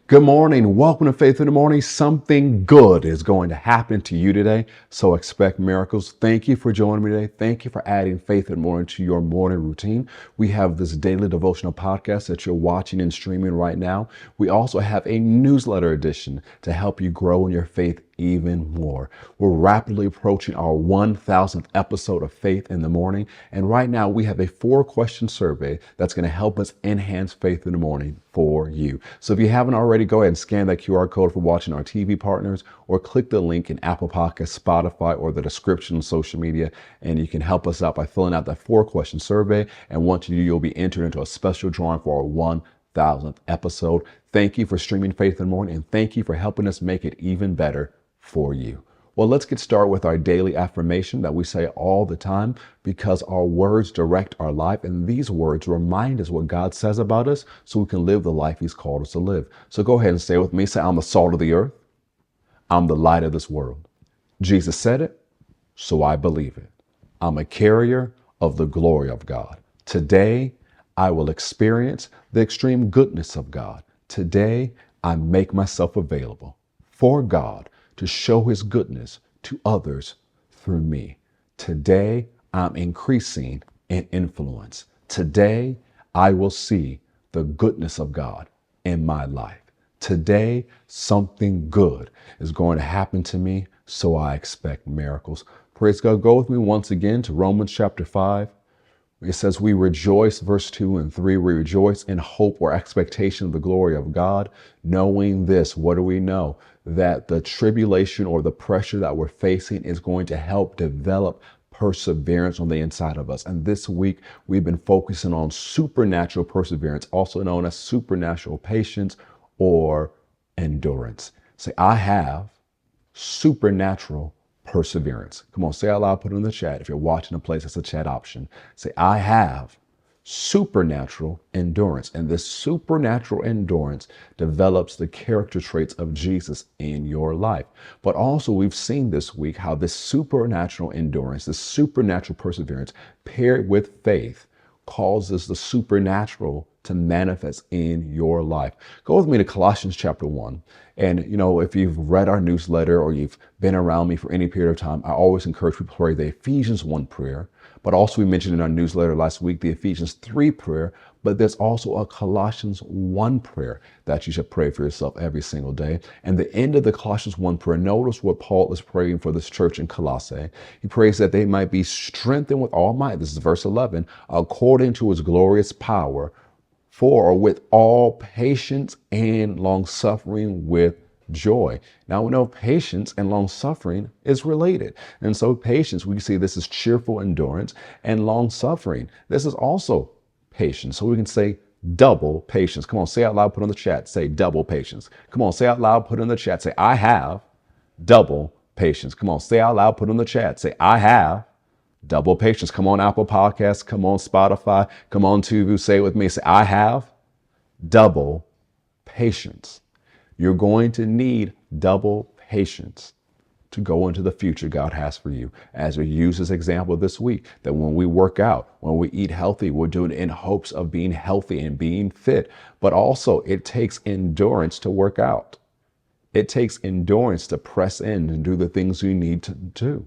Good morning. Welcome to Faith in the Morning. Something good is going to happen to you today, so expect miracles. Thank you for joining me today. Thank you for adding Faith in the Morning to your morning routine. We have this daily devotional podcast that you're watching and streaming right now. We also have a newsletter edition to help you grow in your faith even more. We're rapidly approaching our 1000th episode of Faith in the Morning. And right now we have a 4-question survey that's going to help us enhance faith in the morning for you. So if you haven't already, go ahead and scan that QR code for watching our TV partners, or click the link in Apple Podcasts, Spotify, or the description on social media. And you can help us out by filling out that 4-question survey. And once you do, you'll be entered into a special drawing for our 1000th episode. Thank you for streaming Faith in the Morning, and thank you for helping us make it even better for you. Well, let's get started with our daily affirmation that we say all the time, because our words direct our life, and these words remind us what God says about us so we can live the life He's called us to live. So go ahead and say it with me. Say, I'm the salt of the earth. I'm the light of this world. Jesus said it, so I believe it. I'm a carrier of the glory of God. Today, I will experience the extreme goodness of God. Today, I make myself available for God to show His goodness to others through me. Today, I'm increasing in influence. Today, I will see the goodness of God in my life. Today, something good is going to happen to me, so I expect miracles. Praise God. Go with me once again to Romans chapter 5. It says, we rejoice, verse 2 and 3, we rejoice in hope or expectation of the glory of God. Knowing this, what do we know? That the tribulation or the pressure that we're facing is going to help develop perseverance on the inside of us. And this week, we've been focusing on supernatural perseverance, also known as supernatural patience or endurance. Say, I have supernatural perseverance. Come on, say out loud, put it in the chat. If you're watching a place, that's a chat option. Say, I have supernatural endurance. And this supernatural endurance develops the character traits of Jesus in your life. But also, we've seen this week how this supernatural endurance, this supernatural perseverance paired with faith causes the supernatural to manifest in your life. Go with me to Colossians chapter 1. And, if you've read our newsletter or you've been around me for any period of time, I always encourage people to pray the Ephesians 1 prayer. But also we mentioned in our newsletter last week, the Ephesians 3 prayer. But there's also a Colossians 1 prayer that you should pray for yourself every single day. And the end of the Colossians 1 prayer, notice what Paul is praying for this church in Colossae. He prays that they might be strengthened with all might. This is verse 11, according to His glorious power, for or with all patience and long suffering with joy. Now we know patience and long suffering is related. And so patience, we see this is cheerful endurance, and long suffering, this is also patience. So we can say double patience. Come on, say out loud, put on the chat, say double patience. Come on, say out loud, put in the chat, say I have double patience. Come on, say out loud, put in the chat, say I have double patience. Come on, Apple Podcasts. Come on, Spotify. Come on, Tubu. Say it with me. Say, I have double patience. You're going to need double patience to go into the future God has for you. As we use this example this week, that when we work out, when we eat healthy, we're doing it in hopes of being healthy and being fit. But also, it takes endurance to work out. It takes endurance to press in and do the things you need to do.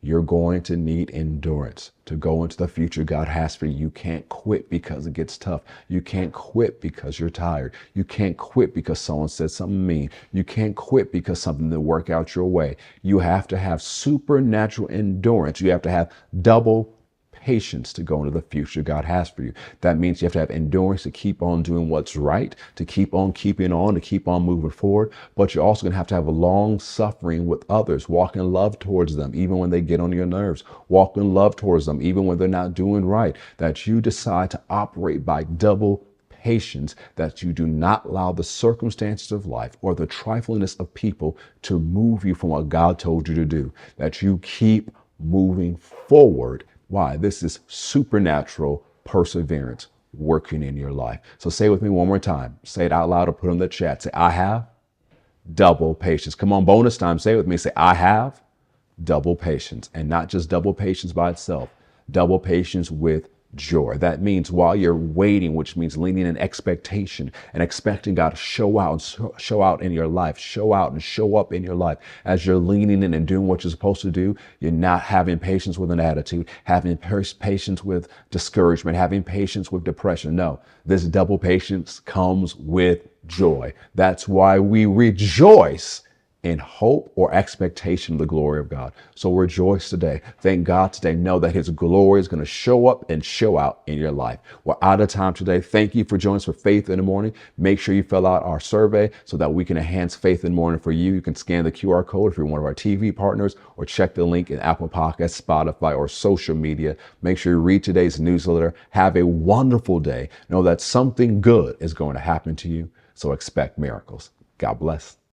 You're going to need endurance to go into the future God has for you. You can't quit because it gets tough. You can't quit because you're tired. You can't quit because someone said something mean. You can't quit because something didn't work out your way. You have to have supernatural endurance. You have to have double patience to go into the future God has for you. That means you have to have endurance to keep on doing what's right, to keep on keeping on, to keep on moving forward. But you're also going to have a long suffering with others, walk in love towards them, even when they get on your nerves, walk in love towards them, even when they're not doing right, that you decide to operate by double patience, that you do not allow the circumstances of life or the triflingness of people to move you from what God told you to do, that you keep moving forward. Why? This is supernatural perseverance working in your life. So say it with me one more time. Say it out loud or put it in the chat. Say, I have double patience. Come on, bonus time. Say it with me. Say, I have double patience. And not just double patience by itself. Double patience with joy. That means while you're waiting, which means leaning in expectation and expecting God to show out and show out in your life, show out and show up in your life. As you're leaning in and doing what you're supposed to do, you're not having patience with an attitude, having patience with discouragement, having patience with depression. No, this double patience comes with joy. That's why we rejoice in hope or expectation of the glory of God. So rejoice today. Thank God today. Know that his glory is going to show up and show out in your life. We're out of time today. Thank you for joining us for Faith in the Morning. Make sure you fill out our survey so that we can enhance Faith in the Morning for you. You can scan the QR code if you're one of our TV partners, or check the link in Apple Podcasts, Spotify, or social media. Make sure you read today's newsletter. Have a wonderful day. Know that something good is going to happen to you. So expect miracles. God bless.